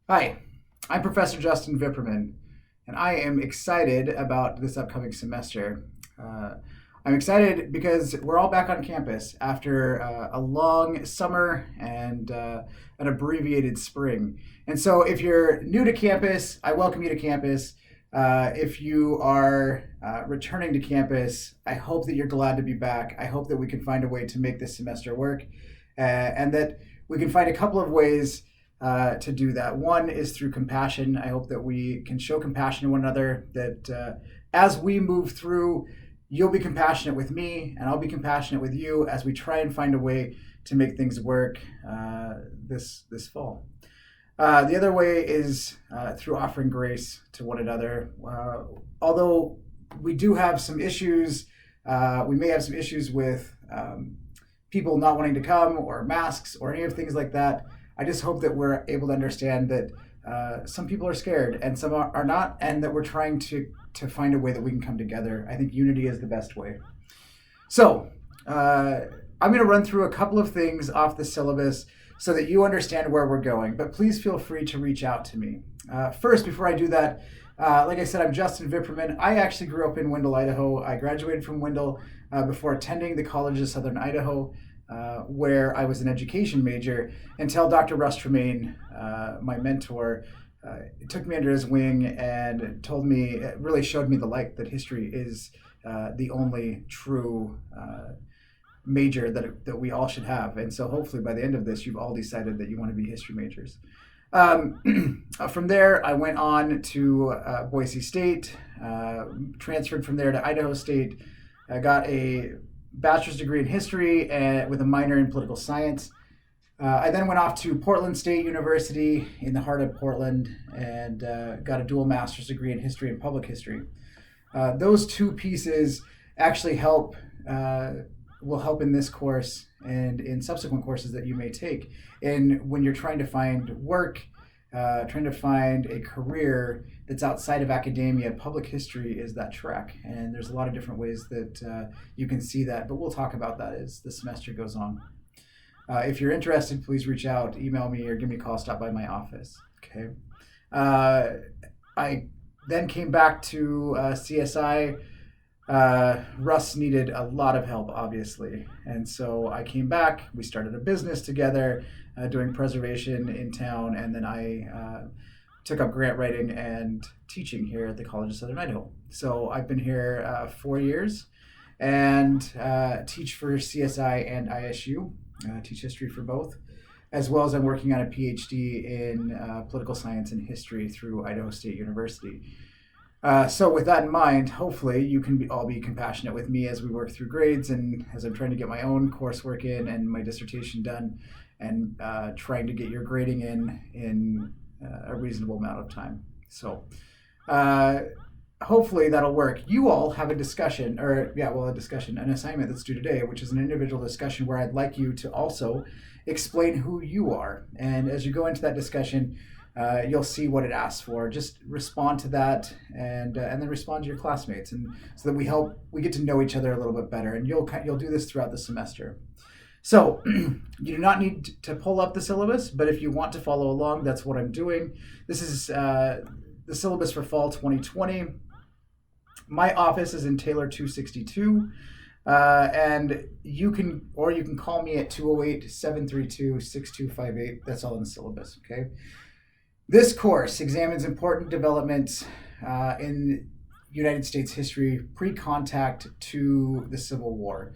Hi, I'm Professor Justin Vipperman, and I am excited about this upcoming semester. Uh, I'm excited because we're all back on campus after a long summer and an abbreviated spring. And so, if you're new to campus, I welcome you to campus. If you are returning to campus, I hope that you're glad to be back. I hope that we can find a way to make this semester work and that we can find a couple of ways to do that. One is through compassion. I hope that we can show compassion to one another, that as we move through, you'll be compassionate with me, and I'll be compassionate with you as we try and find a way to make things work this fall. The other way is through offering grace to one another. Although we do have some issues, we may have some issues with people not wanting to come or masks or any of things like that. I just hope that we're able to understand that some people are scared and some are not, and that we're trying to find a way that we can come together. I think unity is the best way. So I'm going to run through a couple of things off the syllabus so that you understand where we're going, but please feel free to reach out to me. First, before I do that, like I said, I'm Justin Vipperman. I actually grew up in Wendell, Idaho. I graduated from Wendell before attending the College of Southern Idaho, where I was an education major, until Dr. Russ Tremaine, my mentor, took me under his wing and told me, really showed me the light that history is the only true major that we all should have. And so hopefully by the end of this, you've all decided that you want to be history majors. From there, I went on to Boise State, transferred from there to Idaho State. I got a bachelor's degree in history and with a minor in political science. I then went off to Portland State University in the heart of Portland and got a dual master's degree in history and public history. Those two pieces actually will help in this course and in subsequent courses that you may take. And when you're trying to find work, trying to find a career that's outside of academia, public history is that track. And there's a lot of different ways that you can see that, but we'll talk about that as the semester goes on. If you're interested, please reach out, email me, or give me a call, stop by my office. Okay. I then came back to CSI. Russ needed a lot of help, obviously. And so I came back, we started a business together, doing preservation in town, and then I took up grant writing and teaching here at the College of Southern Idaho. So I've been here 4 years and teach for CSI and ISU, teach history for both, as well as I'm working on a PhD in political science and history through Idaho State University. So with that in mind, hopefully you can all be compassionate with me as we work through grades and as I'm trying to get my own coursework in and my dissertation done and trying to get your grading in a reasonable amount of time. So hopefully that'll work. You all have a discussion, an assignment that's due today, which is an individual discussion where I'd like you to also explain who you are. And as you go into that discussion, you'll see what it asks for. Just respond to that, and then respond to your classmates, and so that we get to know each other a little bit better. And you'll do this throughout the semester. So you do not need to pull up the syllabus, but if you want to follow along, that's what I'm doing. This is the syllabus for fall 2020. My office is in Taylor 262. And you can call me at 208-732-6258. That's all in the syllabus, okay? This course examines important developments in United States history pre-contact to the Civil War.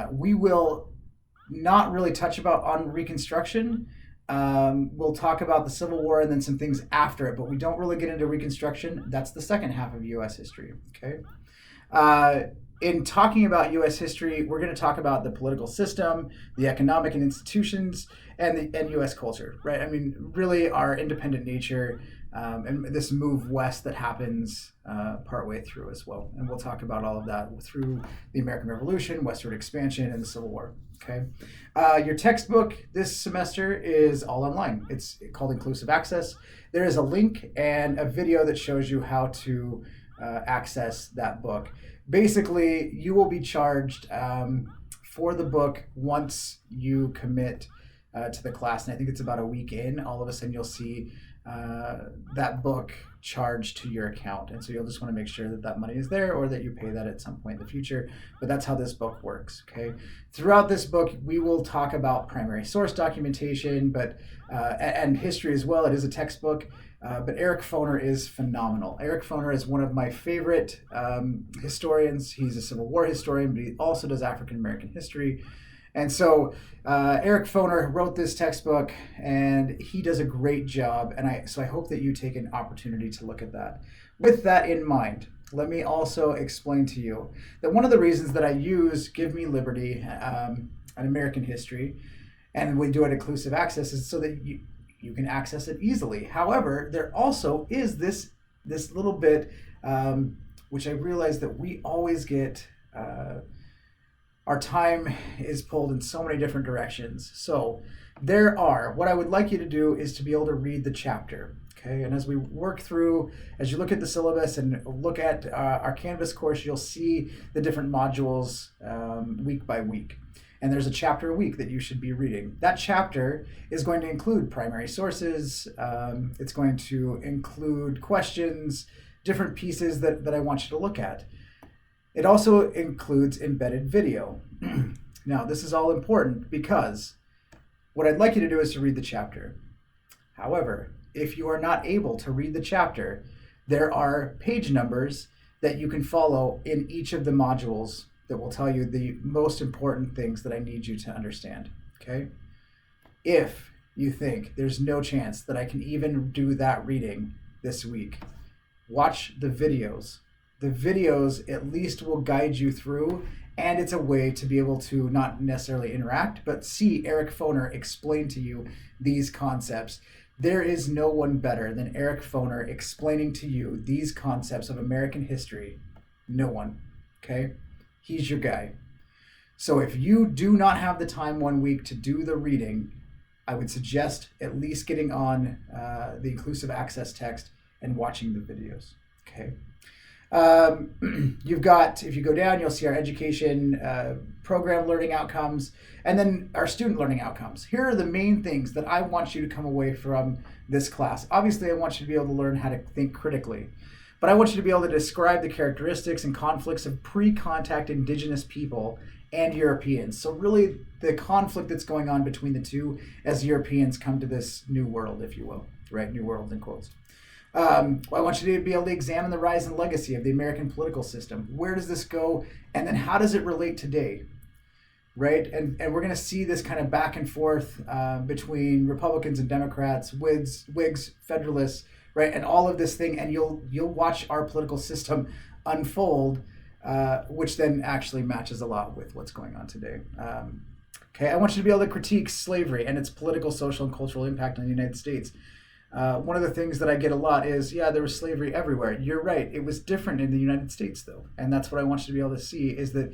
We will not really touch on Reconstruction. We'll talk about the Civil War and then some things after it, but we don't really get into Reconstruction. That's the second half of U.S. history, okay? In talking about U.S. history, we're going to talk about the political system, the economic and institutions, and U.S. culture, right? I mean, really our independent nature and this move west that happens partway through as well. And we'll talk about all of that through the American Revolution, westward expansion, and the Civil War, okay? Your textbook this semester is all online. It's called Inclusive Access. There is a link and a video that shows you how to access that book. Basically, you will be charged for the book once you commit to the class, and I think it's about a week in, all of a sudden you'll see that book charged to your account. And so you'll just want to make sure that that money is there, or that you pay that at some point in the future. But that's how this book works, okay? Throughout this book, we will talk about primary source documentation, but and history as well. It is a textbook. But Eric Foner is phenomenal. Eric Foner is one of my favorite historians. He's a Civil War historian, but he also does African American history. And so Eric Foner wrote this textbook, and he does a great job. And I hope that you take an opportunity to look at that. With that in mind, let me also explain to you that one of the reasons that I use Give Me Liberty, an American history, and we do it inclusive access, is so that you can access it easily. However, there also is this little bit, which I realize that we always get, our time is pulled in so many different directions. So what I would like you to do is to be able to read the chapter, okay? And as we work through, as you look at the syllabus and look at our Canvas course, you'll see the different modules week by week. And there's a chapter a week that you should be reading. That chapter is going to include primary sources. It's going to include questions, different pieces that I want you to look at. It also includes embedded video. Now, this is all important because what I'd like you to do is to read the chapter. However, if you are not able to read the chapter, there are page numbers that you can follow in each of the modules that will tell you the most important things that I need you to understand, okay? If you think there's no chance that I can even do that reading this week, watch the videos. The videos at least will guide you through, and it's a way to be able to not necessarily interact, but see Eric Foner explain to you these concepts. There is no one better than Eric Foner explaining to you these concepts of American history. No one, okay? He's your guy. So if you do not have the time one week to do the reading, I would suggest at least getting on the inclusive access text and watching the videos, okay? You've got, if you go down, you'll see our education program learning outcomes, and then our student learning outcomes. Here are the main things that I want you to come away from this class. Obviously, I want you to be able to learn how to think critically. But I want you to be able to describe the characteristics and conflicts of pre-contact indigenous people and Europeans. So really the conflict that's going on between the two as Europeans come to this new world, if you will, right? New world in quotes. I want you to be able to examine the rise and legacy of the American political system. Where does this go? And then how does it relate today? Right? And we're going to see this kind of back and forth between Republicans and Democrats, Whigs, Federalists, right, and all of this thing, and you'll watch our political system unfold, which then actually matches a lot with what's going on today. Okay, I want you to be able to critique slavery and its political, social, and cultural impact on the United States. One of the things that I get a lot is, yeah, there was slavery everywhere. You're right. It was different in the United States, though, and that's what I want you to be able to see is that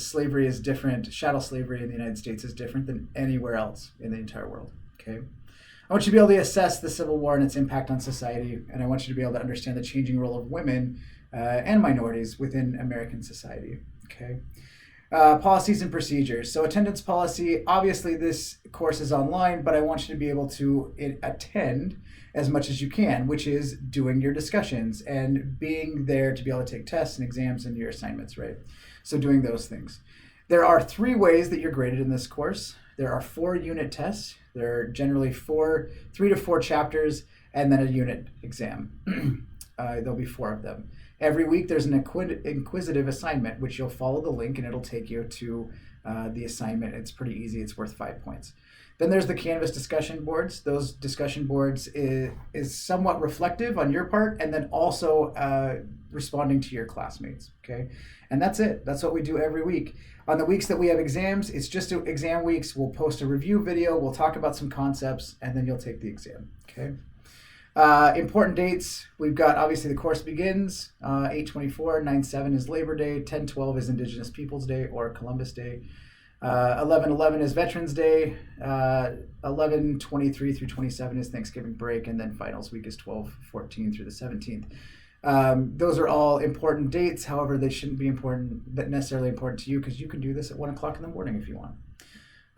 slavery is different. Chattel slavery in the United States is different than anywhere else in the entire world. Okay. I want you to be able to assess the Civil War and its impact on society, and I want you to be able to understand the changing role of women and minorities within American society, okay? Policies and procedures. So attendance policy, obviously this course is online, but I want you to be able to attend as much as you can, which is doing your discussions and being there to be able to take tests and exams and your assignments, right? So doing those things. There are 3 ways that you're graded in this course. There are 4 unit tests. There are generally 3 to 4 chapters, and then a unit exam. There'll be 4 of them. Every week there's an inquisitive assignment, which you'll follow the link and it'll take you to the assignment. It's pretty easy. It's worth 5 points. Then there's the Canvas discussion boards. Those discussion boards is somewhat reflective on your part, and then also responding to your classmates, okay? And that's it. That's what we do every week. On the weeks that we have exams, it's just exam weeks. We'll post a review video. We'll talk about some concepts, and then you'll take the exam, okay? Important dates, we've got obviously the course begins, 8/24, 9/7 is Labor Day, 10/12 is Indigenous Peoples Day or Columbus Day, 11/11 is Veterans Day, 11/23 through 27 is Thanksgiving break, and then finals week is 12/14 through the 17th. Those are all important dates. However, they shouldn't be necessarily important to you because you can do this at 1 o'clock in the morning if you want.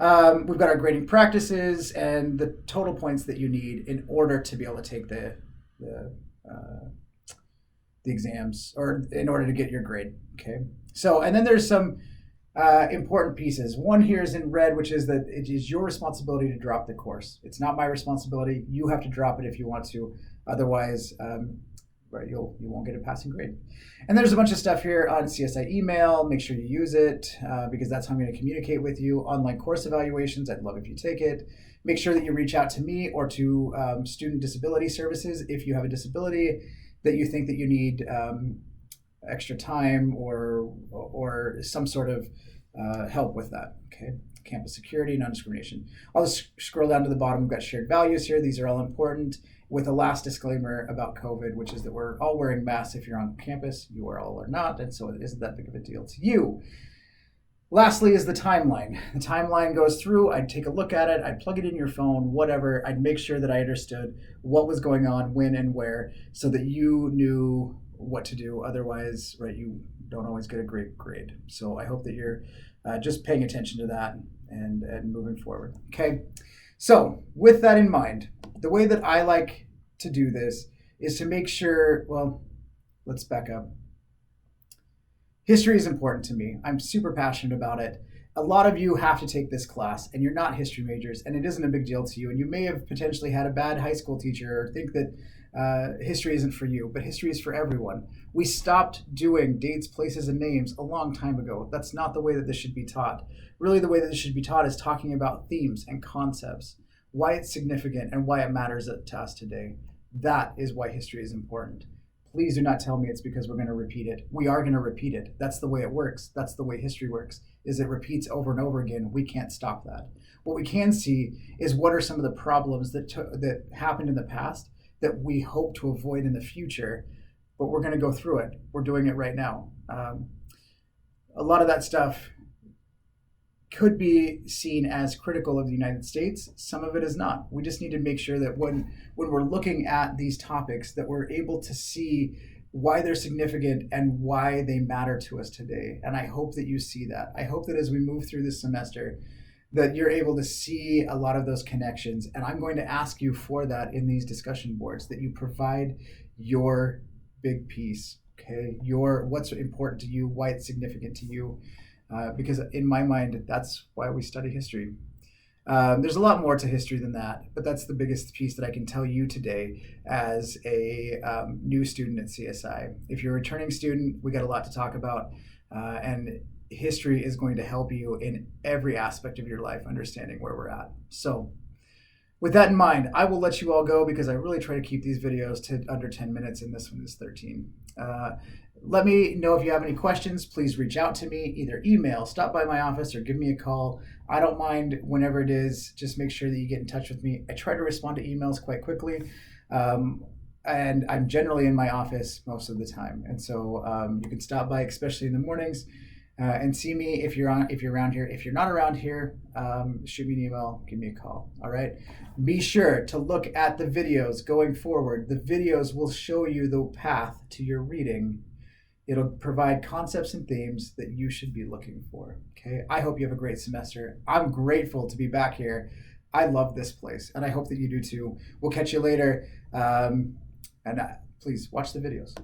We've got our grading practices and the total points that you need in order to be able to take the, uh, the exams or in order to get your grade. Okay. So, and then there's some important pieces. One here is in red, which is that it is your responsibility to drop the course. It's not my responsibility. You have to drop it if you want to. Otherwise, right, you won't get a passing grade. And there's a bunch of stuff here on CSI email. Make sure you use it because that's how I'm going to communicate with you. Online course evaluations, I'd love if you take it. Make sure that you reach out to me or to Student Disability Services if you have a disability that you think that you need extra time or some sort of help with that. Okay. Campus security, non-discrimination. I'll just scroll down to the bottom. We've got shared values here. These are all important, with a last disclaimer about COVID, which is that we're all wearing masks if you're on campus. You are all or not, and so it isn't that big of a deal to you. Lastly is the timeline. The timeline goes through. I'd take a look at it. I'd plug it in your phone, whatever. I'd make sure that I understood what was going on, when and where, so that you knew what to do. Otherwise, right, you don't always get a great grade. So I hope that you're just paying attention to that and moving forward. Okay. So with that in mind, the way that I like to do this is to make sure, well, let's back up. History is important to me. I'm super passionate about it. A lot of you have to take this class and you're not history majors and it isn't a big deal to you. And you may have potentially had a bad high school teacher or think that history isn't for you, but history is for everyone. We stopped doing dates, places, and names a long time ago. That's not the way that this should be taught. Really, the way that this should be taught is talking about themes and concepts, why it's significant and why it matters to us today. That is why history is important. Please do not tell me it's because we're going to repeat it. We are going to repeat it. That's the way it works. That's the way history works, is it repeats over and over again. We can't stop that. What we can see is what are some of the problems that happened in the past that we hope to avoid in the future, but we're going to go through it. We're doing it right now. A lot of that stuff could be seen as critical of the United States. Some of it is not. We just need to make sure that when we're looking at these topics, that we're able to see why they're significant and why they matter to us today. And I hope that you see that. I hope that as we move through this semester, that you're able to see a lot of those connections. And I'm going to ask you for that in these discussion boards, that you provide your big piece, okay? What's important to you, why it's significant to you. Because in my mind, that's why we study history. There's a lot more to history than that, but that's the biggest piece that I can tell you today as a new student at CSI. If you're a returning student, we got a lot to talk about, and history is going to help you in every aspect of your life, understanding where we're at. So with that in mind, I will let you all go because I really try to keep these videos to under 10 minutes, and this one is 13. Let me know if you have any questions. Please reach out to me, either email, stop by my office, or give me a call. I don't mind whenever it is. Just make sure that you get in touch with me. I try to respond to emails quite quickly, and I'm generally in my office most of the time. And so you can stop by, especially in the mornings, and see me if you're around here. If you're not around here, shoot me an email, give me a call. All right. Be sure to look at the videos going forward. The videos will show you the path to your reading. It'll provide concepts and themes that you should be looking for. Okay. I hope you have a great semester. I'm grateful to be back here. I love this place, and I hope that you do too. We'll catch you later. And please watch the videos.